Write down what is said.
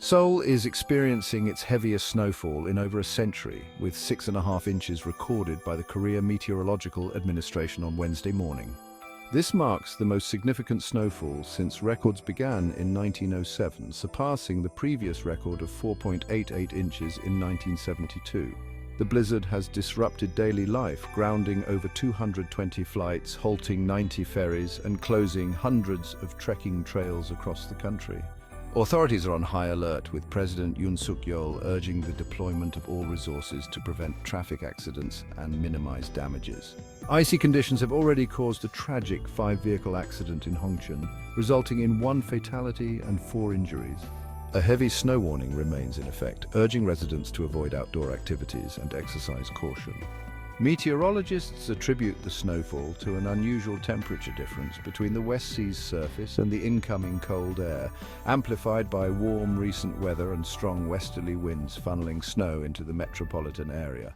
Seoul is experiencing its heaviest snowfall in over a century, with 6.5 inches recorded by the Korea Meteorological Administration on Wednesday morning. This marks the most significant snowfall since records began in 1907, surpassing the previous record of 4.88 inches in 1972. The blizzard has disrupted daily life, grounding over 220 flights, halting 90 ferries, and closing hundreds of trekking trails across the country. Authorities are on high alert, with President Yoon Suk-yeol urging the deployment of all resources to prevent traffic accidents and minimize damages. Icy conditions have already caused a tragic 5-vehicle accident in Hongcheon, resulting in 1 fatality and 4 injuries. A heavy snow warning remains in effect, urging residents to avoid outdoor activities and exercise caution. Meteorologists attribute the snowfall to an unusual temperature difference between the West Sea's surface and the incoming cold air, amplified by warm recent weather and strong westerly winds funneling snow into the metropolitan area.